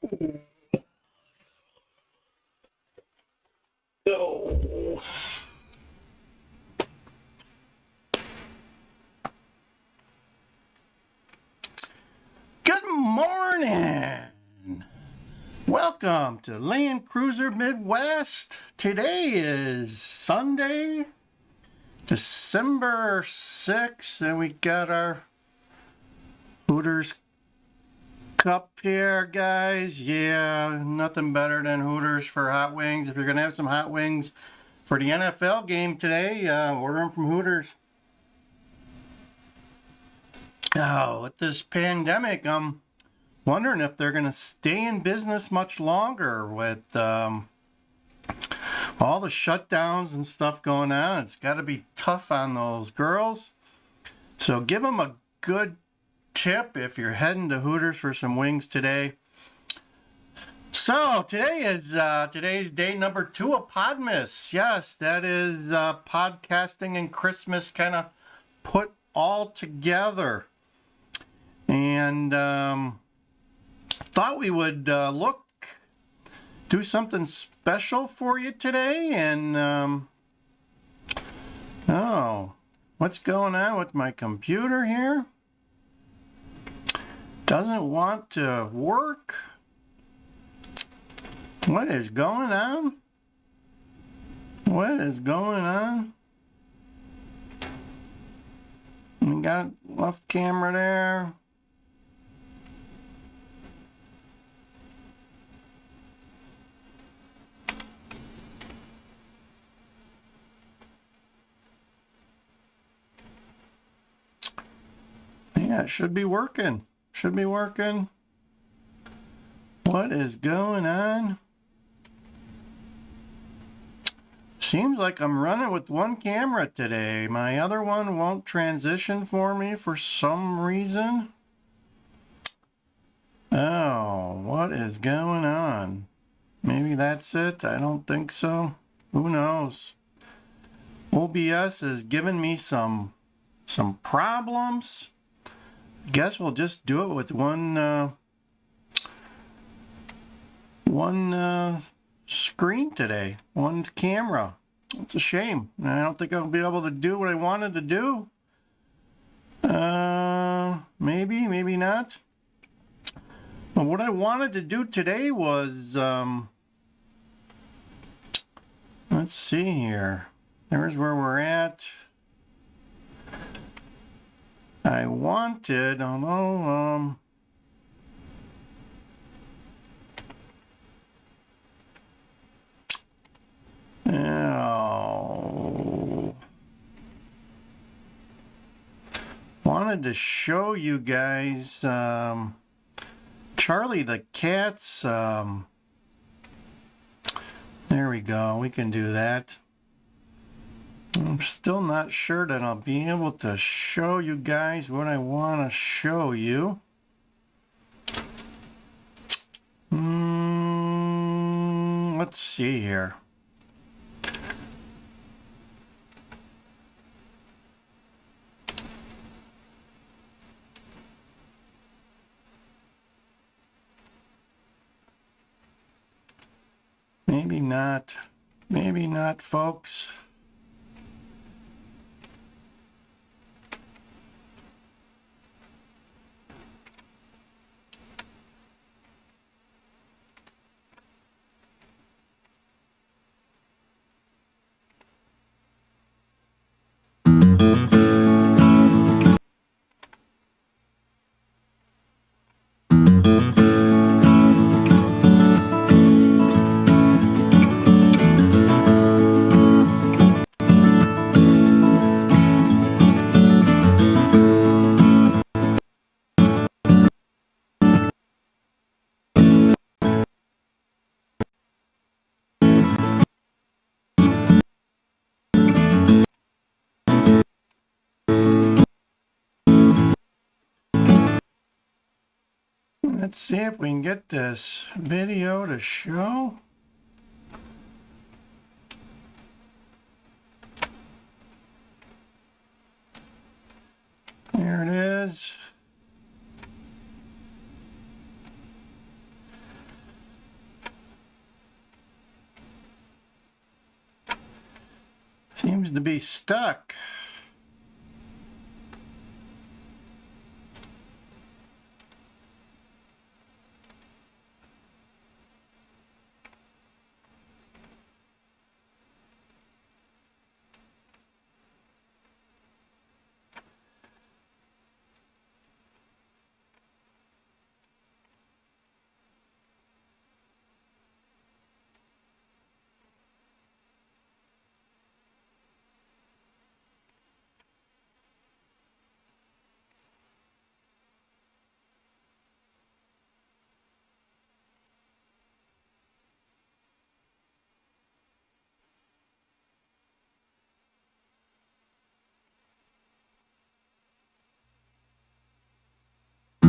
Oh. Good morning. Welcome to Land Cruiser Midwest. Today is Sunday, December 6th, and we got our Hooters cup here, guys. Yeah, nothing better than Hooters for hot wings. If you're going to have some hot wings for the NFL game today, order them from Hooters. Oh, with this pandemic, I'm wondering if they're going to stay in business much longer with all the shutdowns and stuff going on. It's got to be tough on those girls. So give them a good tip if you're heading to Hooters for some wings today. So today is today's day number 2 of Podmas. Yes, that is podcasting and Christmas kind of put all together. And thought we would do something special for you today. And oh, what's going on with my computer here? Doesn't want to work. What is going on? What is going on? We got left camera there. Yeah, it should be working. Should be working. What is going on? Seems like I'm running with one camera today. My other one won't transition for me for some reason. Oh, what is going on? Maybe that's it. I don't think so. Who knows? OBS is giving me some problems. Guess we'll just do it with one screen today, one camera. It's a shame. I don't think I'll be able to do what I wanted to do. Maybe, maybe not. But what I wanted to do today was, let's see here. There's where we're at. I wanted, although, wanted to show you guys, Charlie the cat's, there we go, we can do that. I'm still not sure that I'll be able to show you guys what I want to show you. Let's see here. Maybe not. Maybe not, folks. Let's see if we can get this video to show. There it is. Seems to be stuck.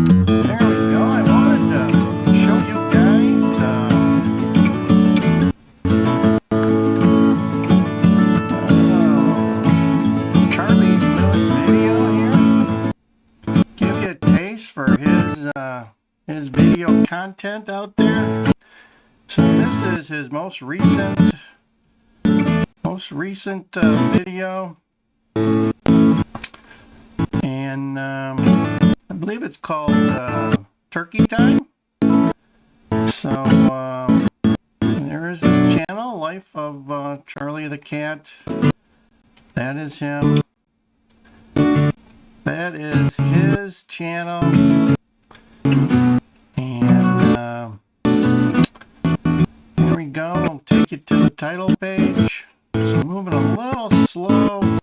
There we go. I wanted to show you guys Charlie's newest video here. Give you a taste for his video content out there. So this is his most recent video, and I believe it's called Turkey Time. So there is his channel, Life of Charlie the Cat. That is him. That is his channel. And here we go. I'll take you to the title page. It's moving a little slow.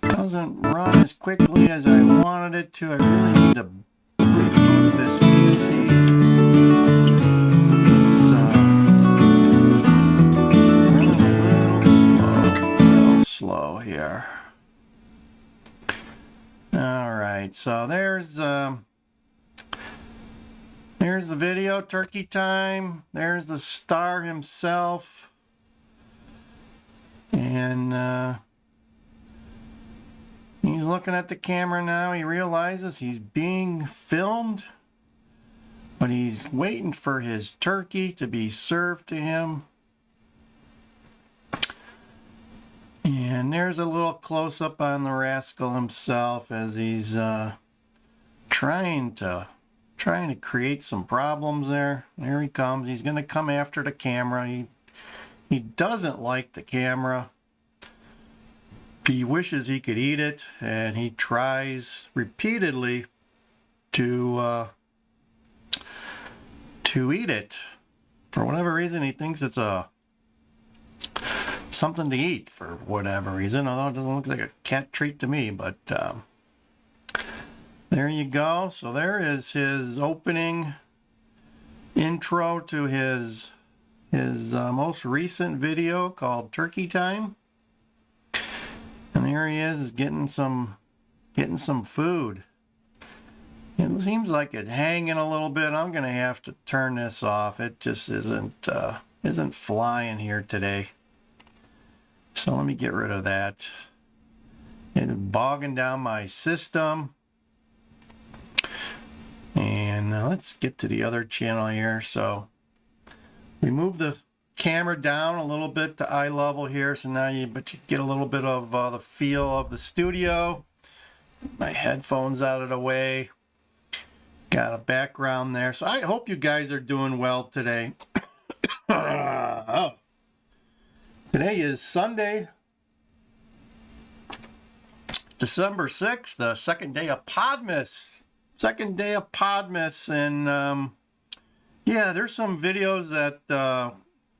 Doesn't run as quickly as I wanted it to. I really need to reboot this PC. It's running a little slow here. All right, so there's the video, Turkey Time. There's the star himself, and he's looking at the camera now. He realizes he's being filmed, but he's waiting for his turkey to be served to him. And there's a little close-up on the rascal himself as he's trying to create some problems there. There he comes. He's going to come after the camera. He doesn't like the camera. He wishes he could eat it, and he tries repeatedly to eat it. For whatever reason, he thinks it's something to eat for whatever reason, although it doesn't look like a cat treat to me. But there you go. So there is his opening intro to his most recent video called Turkey Time. And there he is getting some food. It seems like it's hanging a little bit. I'm gonna have to turn this off. It just isn't flying here today. So let me get rid of that. It's bogging down my system. And let's get to the other channel here. So we move the camera down a little bit to eye level here, so now you get a little bit of the feel of the studio. My headphones out of the way. Got a background there. So I hope you guys are doing well today. Today is Sunday, December 6th, the second day of Podmas. And yeah, there's some videos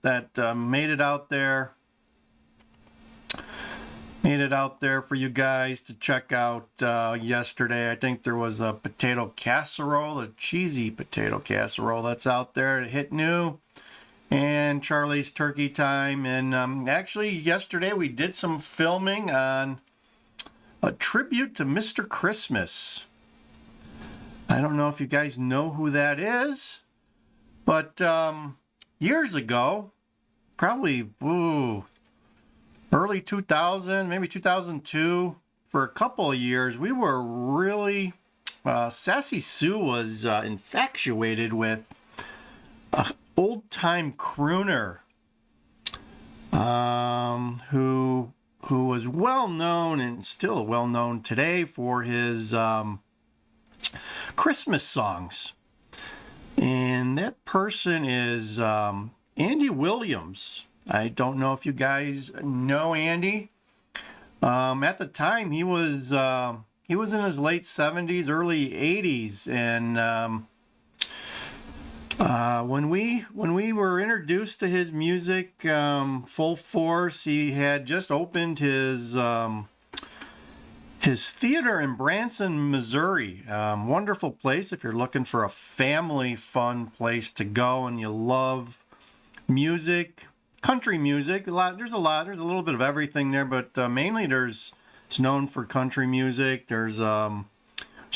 that made it out there for you guys to check out yesterday. I think there was a potato casserole, a cheesy potato casserole that's out there. It hit new. And Charlie's Turkey Time. And actually yesterday we did some filming on a tribute to Mr. Christmas. I don't know if you guys know who that is, but years ago, probably early 2000, maybe 2002, for a couple of years, we were really, Sassy Sue was infatuated with an old-time crooner who was well known and still well known today for his Christmas songs. And that person is Andy Williams. I don't know if you guys know Andy. At the time, he was in his late 70s, early 80s, and when we were introduced to his music full force, he had just opened his theater in Branson, Missouri. Wonderful place if you're looking for a family fun place to go and you love music, country music. There's a little bit of everything there, but mainly it's known for country music. There's a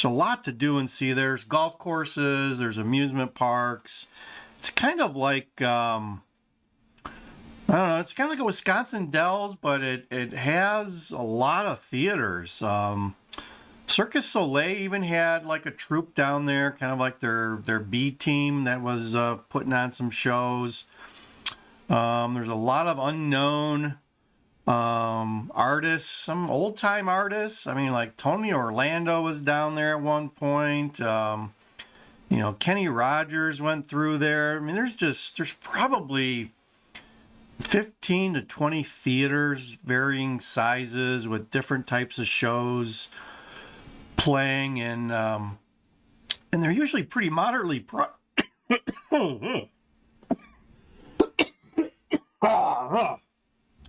lot to do and see. There's golf courses, there's amusement parks. It's kind of like I don't know, it's kind of like a Wisconsin Dells, but it has a lot of theaters. Circus Soleil even had like a troupe down there, kind of like their B team that was putting on some shows. There's a lot of unknown artists, some old time artists. I mean, like Tony Orlando was down there at one point. Kenny Rogers went through there. I mean, there's probably 15 to 20 theaters, varying sizes, with different types of shows playing, and they're usually pretty moderately priced.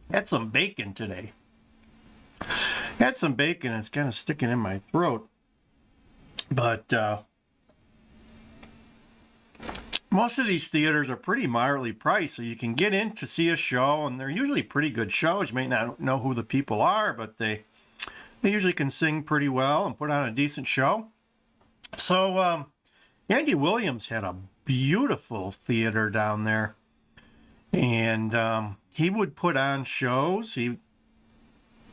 Had some bacon today. Had some bacon. It's kind of sticking in my throat. But most of these theaters are pretty moderately priced, so you can get in to see a show, and they're usually pretty good shows. You may not know who the people are, but they usually can sing pretty well and put on a decent show. So Andy Williams had a beautiful theater down there, and he would put on shows. A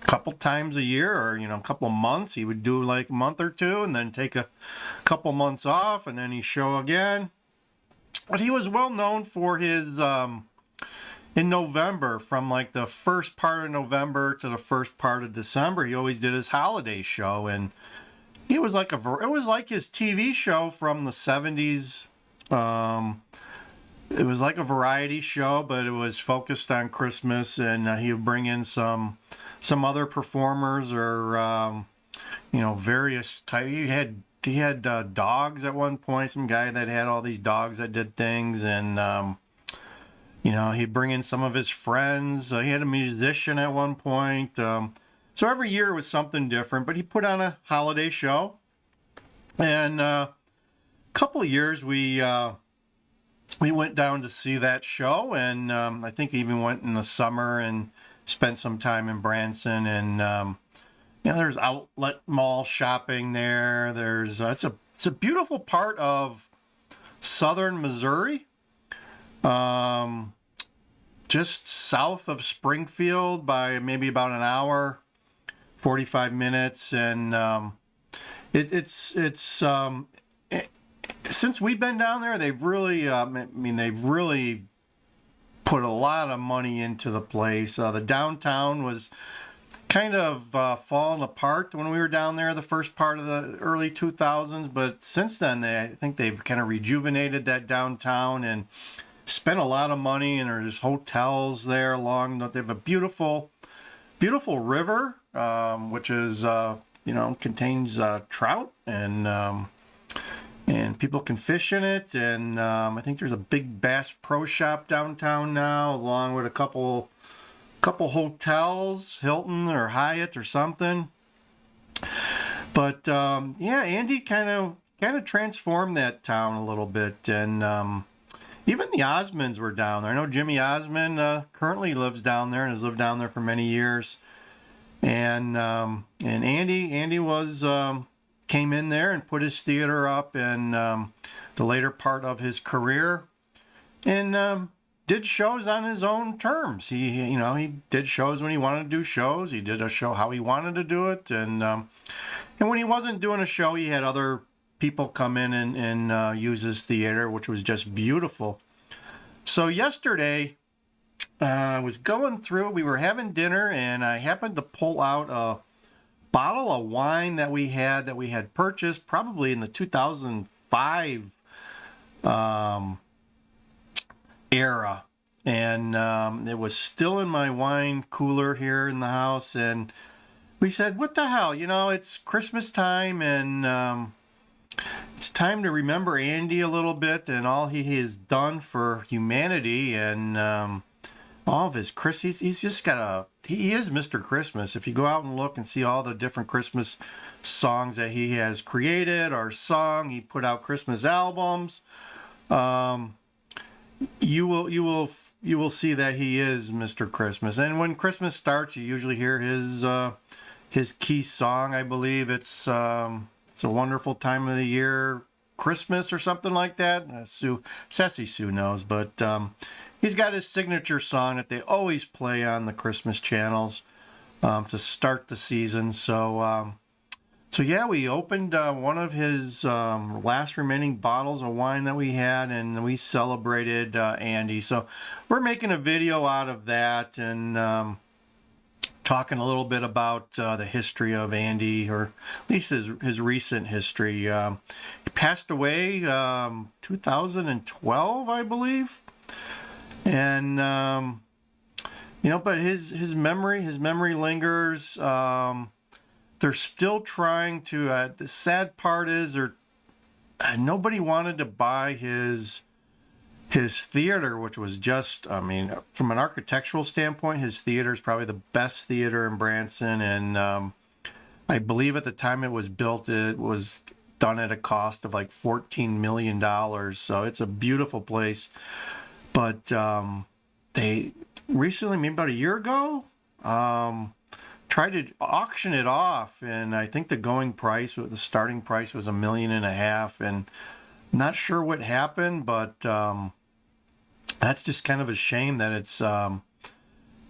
couple times a year, or a couple of months, he would do like a month or two, and then take a couple months off, and then he'd show again. But he was well known for his in November, from like the first part of November to the first part of December, he always did his holiday show, and it was like his TV show from the 70s. It was like a variety show, but it was focused on Christmas, and he would bring in some other performers, or various type. He had dogs at one point. Some guy that had all these dogs that did things, and he'd bring in some of his friends. He had a musician at one point. So every year it was something different. But he put on a holiday show, and a couple of years we went down to see that show, and I think he even went in the summer and spent some time in Branson, and there's outlet mall shopping there. There's it's a beautiful part of southern Missouri, just south of Springfield by maybe about an hour, 45 minutes, and since we've been down there, they've really put a lot of money into the place. The downtown was kind of falling apart when we were down there the first part of the early 2000s, but since then I think they've kind of rejuvenated that downtown and spent a lot of money, and there's hotels there along. They have a beautiful river, which is contains trout, and people can fish in it, and I think there's a big Bass Pro Shop downtown now, along with a couple hotels, Hilton or Hyatt or something. But Andy kind of transformed that town a little bit, and even the Osmonds were down there. I know Jimmy Osmond currently lives down there and has lived down there for many years, and Andy was came in there and put his theater up in the later part of his career, and did shows on his own terms. He did shows when he wanted to do shows. He did a show how he wanted to do it, and when he wasn't doing a show, he had other people come in and use his theater, which was just beautiful. So yesterday, I was going through, we were having dinner, and I happened to pull out a bottle of wine that we had purchased probably in the 2005 um, era. And it was still in my wine cooler here in the house. And we said, what the hell? You know, it's Christmas time, and it's time to remember Andy a little bit and all he has done for humanity, and all of his he's just got he is Mr. Christmas. If you go out and look and see all the different Christmas songs that he has created or sung, he put out Christmas albums. You will see that he is Mr. Christmas. And when Christmas starts, you usually hear his key song. I believe it's a wonderful time of the year, Christmas or something like that. Sassy Sue knows, but he's got his signature song that they always play on the Christmas channels to start the season. So yeah, we opened one of his last remaining bottles of wine that we had, and we celebrated Andy. So we're making a video out of that, and talking a little bit about the history of Andy, or at least his recent history. He passed away 2012, I believe. And but his memory lingers. They're still trying to. The sad part is, nobody wanted to buy his theater, which was just, I mean, from an architectural standpoint, his theater is probably the best theater in Branson. And I believe at the time it was built, it was done at a cost of like $14 million. So it's a beautiful place. But they recently, maybe about a year ago, tried to auction it off, and I think the starting price was $1.5 million, and not sure what happened, but that's just kind of a shame that it's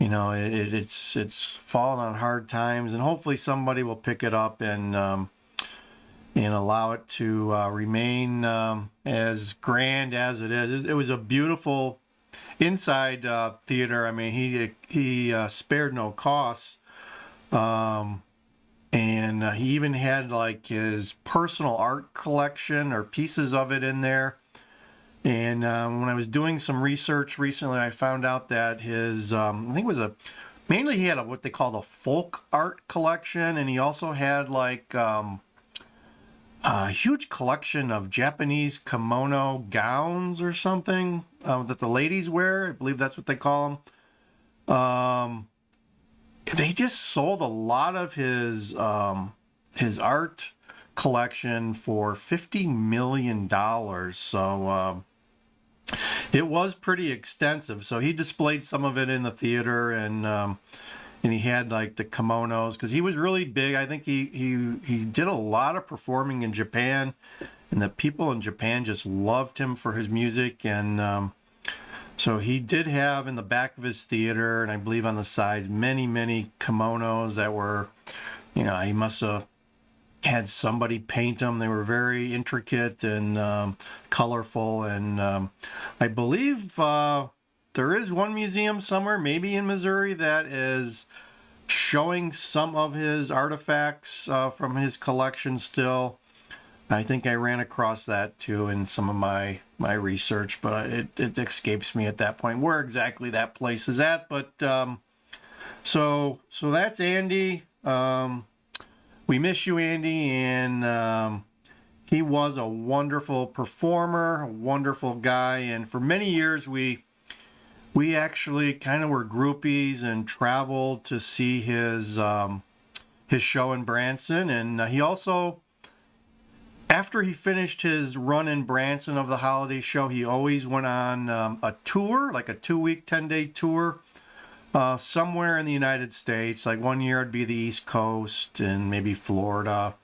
it's fallen on hard times, and hopefully somebody will pick it up and allow it to remain as grand as it is. It was a beautiful inside theater. I mean, he spared no costs. And he even had like his personal art collection or pieces of it in there. And when I was doing some research recently, I found out that his, I think it was mainly he had what they call the folk art collection. And he also had like a huge collection of Japanese kimono gowns or something that the ladies wear. I believe that's what they call them. They just sold a lot of his art collection for $50 million. So it was pretty extensive. So he displayed some of it in the theater, and he had like the kimonos because he was really big. I think he did a lot of performing in Japan, and the people in Japan just loved him for his music. And so he did have in the back of his theater, and I believe on the sides, many, many kimonos that were, he must have had somebody paint them. They were very intricate and colorful. And I believe there is one museum somewhere, maybe in Missouri, that is showing some of his artifacts from his collection still. I think I ran across that too in some of my research, but it escapes me at that point where exactly that place is at. But so that's Andy. We miss you, Andy, and he was a wonderful performer, a wonderful guy, and for many years we actually kind of were groupies and traveled to see his show in Branson. And he also, after he finished his run in Branson of the holiday show, he always went on a tour, like a 2-week, 10-day tour, somewhere in the United States. Like one year it'd be the East Coast and maybe Florida,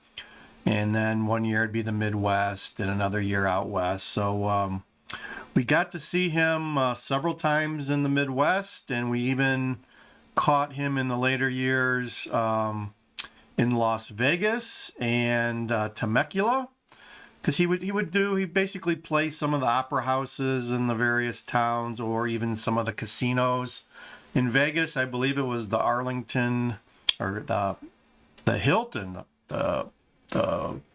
and then one year it'd be the Midwest, and another year out west. So we got to see him several times in the Midwest, and we even caught him in the later years in Las Vegas and Temecula. because he'd basically play some of the opera houses in the various towns, or even some of the casinos in Vegas. I believe it was the Arlington, or the Hilton, the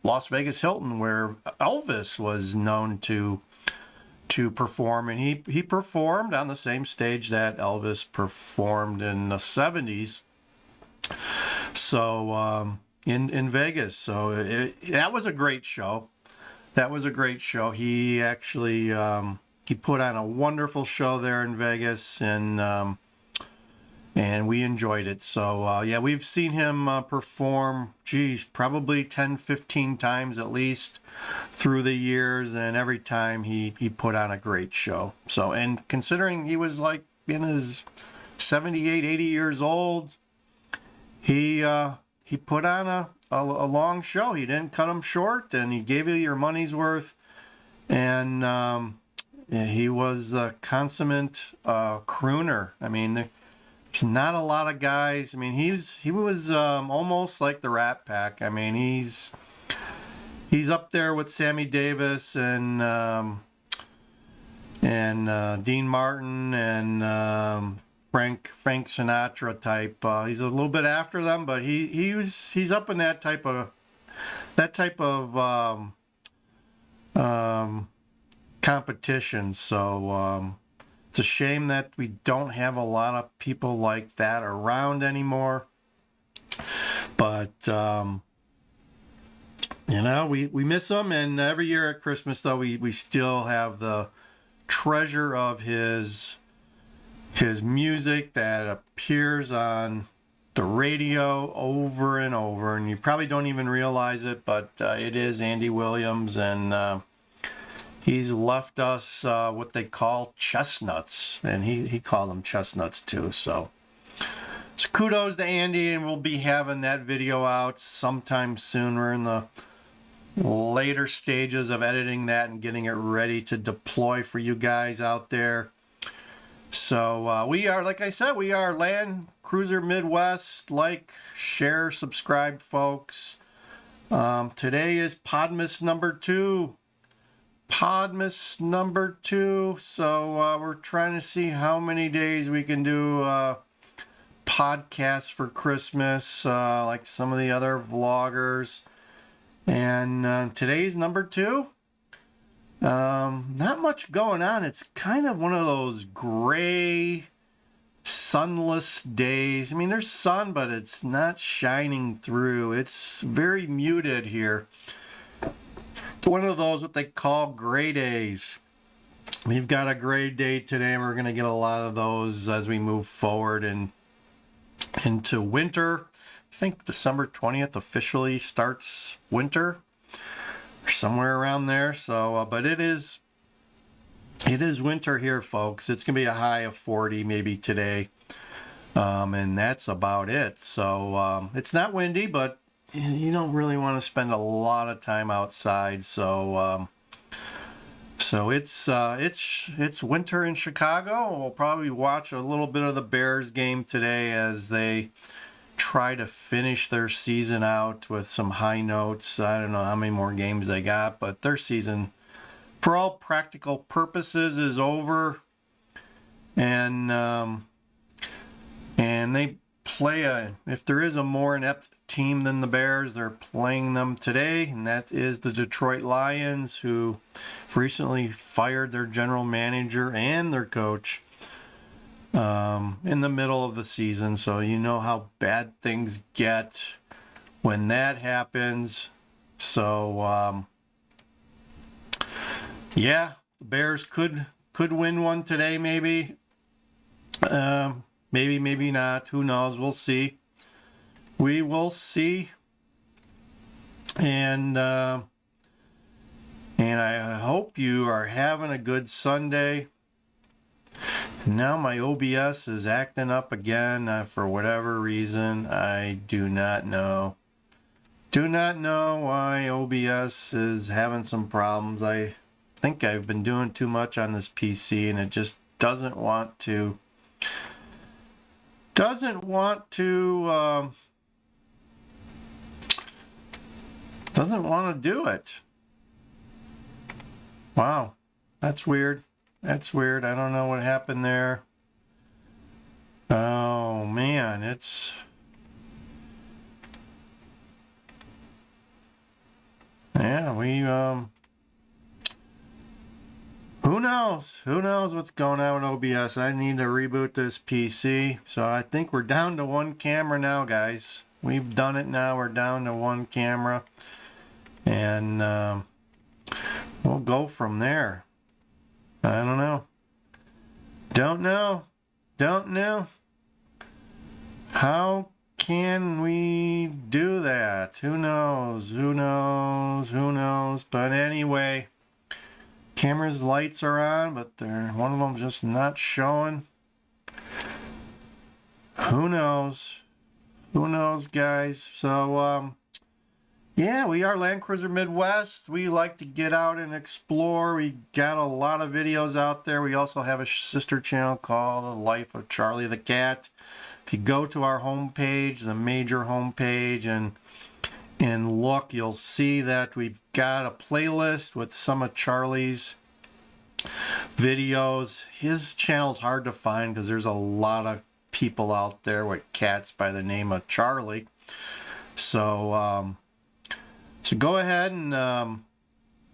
Las Vegas Hilton, where Elvis was known to perform, and he performed on the same stage that Elvis performed in the 70s. So in Vegas, so that was a great show. That was a great show. He actually he put on a wonderful show there in Vegas, and we enjoyed it. So yeah, we've seen him perform, probably 10, 15 times at least through the years, and every time he put on a great show. So, and considering he was like in his 78, 80 years old, he put on a long show. He didn't cut him short, and he gave you your money's worth. And yeah, he was a consummate crooner. I mean, there's not a lot of guys. I mean, he was almost like the Rat Pack. I mean, he's up there with Sammy Davis and Dean Martin and Frank Sinatra type. He's a little bit after them, but he's up in that type of competition. So it's a shame that we don't have a lot of people like that around anymore. But you know, we miss him, and every year at Christmas, though, we still have the treasure of his music that appears on the radio over and over, and you probably don't even realize it, but it is Andy Williams, and he's left us what they call chestnuts, and he called them chestnuts too. So kudos to Andy, and we'll be having that video out sometime soon. We're in the later stages of editing that and getting it ready to deploy for you guys out there. So we are, like I said, we are Land Cruiser Midwest. Like, share, subscribe, folks. Today is Podmas number 2. Podmas number 2. So we're trying to see how many days we can do podcasts for Christmas, like some of the other vloggers. And today's number 2. Not much going on. It's kind of one of those gray, sunless days. I mean, there's sun, but it's not shining through. It's very muted here. One of those what they call gray days. We've got a gray day today, and we're going to get a lot of those as we move forward and into winter. I think December 20th officially starts winter, or somewhere around there. So, but it is winter here, folks. It's gonna be a high of 40 maybe today, and that's about it. So it's not windy, but you don't really want to spend a lot of time outside. So it's winter in Chicago. We'll probably watch a little bit of the Bears game today as they try to finish their season out with some high notes. I don't know how many more games they got, but their season, for all practical purposes, is over. And they play if there is a more inept team than the Bears, they're playing them today, and that is the Detroit Lions, who recently fired their general manager and their coach in the middle of the season. So you know how bad things get when that happens. So yeah, the Bears could win one today, maybe. Maybe not. Who knows? We'll see. We will see. And I hope you are having a good Sunday. Now my OBS is acting up again for whatever reason. I do not know. Do not know why OBS is having some problems. I think I've been doing too much on this PC, and it just doesn't want to do it. Wow, that's weird. That's weird. I don't know what happened there. Oh man, it's... Yeah, who knows? Who knows what's going on with OBS? I need to reboot this PC. So I think we're down to one camera now, guys. We've done it now. We're down to one camera. And we'll go from there. I don't know. Don't know. Don't know. How can we do that? Who knows? Who knows? Who knows? But anyway, camera's lights are on, but one of them just not showing. Who knows? Who knows, guys? So, yeah, we are Land Cruiser Midwest. We like to get out and explore. We got a lot of videos out there. We also have a sister channel called The Life of Charlie the Cat. If you go to our homepage, the major homepage, and look, you'll see that we've got a playlist with some of Charlie's videos. His channel's hard to find because there's a lot of people out there with cats by the name of Charlie. So, so go ahead and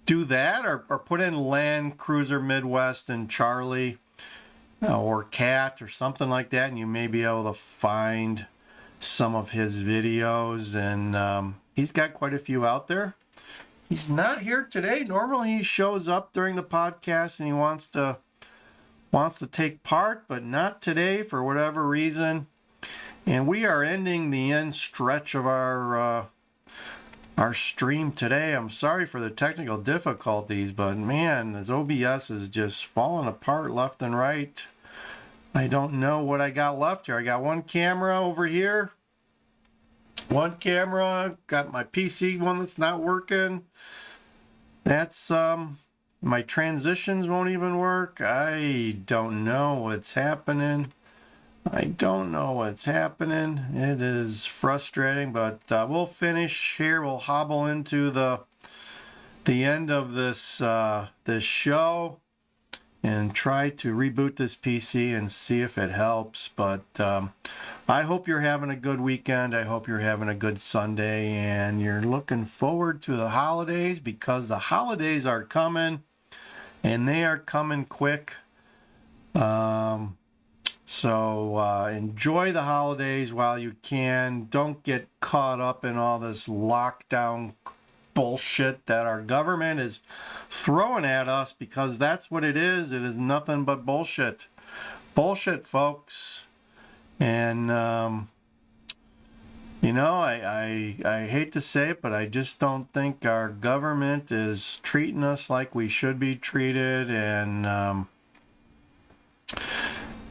do that, or put in Land Cruiser Midwest and Charlie, or Cat, or something like that, and you may be able to find some of his videos. And he's got quite a few out there. He's not here today. Normally he shows up during the podcast and he wants to take part, but not today for whatever reason. And we are ending the end stretch of our stream today. I'm sorry for the technical difficulties, but man, this OBS is just falling apart left and right. I don't know what I got left here. I got one camera over here. One camera. Got my PC one that's not working. That's my transitions won't even work. I don't know what's happening. I don't know what's happening. It is frustrating, but we'll finish here. We'll hobble into the end of this this show and try to reboot this PC and see if it helps. But I hope you're having a good weekend. I hope you're having a good Sunday, and you're looking forward to the holidays, because the holidays are coming, and they are coming quick. So enjoy the holidays while you can. Don't get caught up in all this lockdown bullshit that our government is throwing at us, because that's what it is. It is nothing but bullshit. Bullshit, folks. And you know, I hate to say it, but I just don't think our government is treating us like we should be treated. And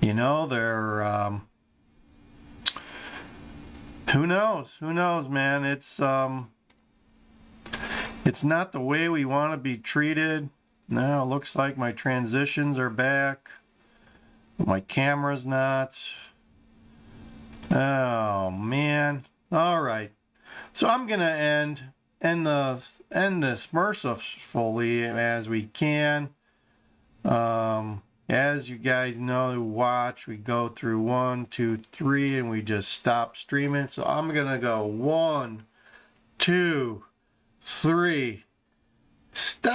you know, they're who knows? Who knows, man? It's not the way we want to be treated. Now it looks like my transitions are back. My camera's not. Oh man. All right. So I'm gonna end this mercifully as we can. As you guys know who watch, we go through 1, 2, 3, and we just stop streaming. So I'm gonna go 1, 2, 3. Stop.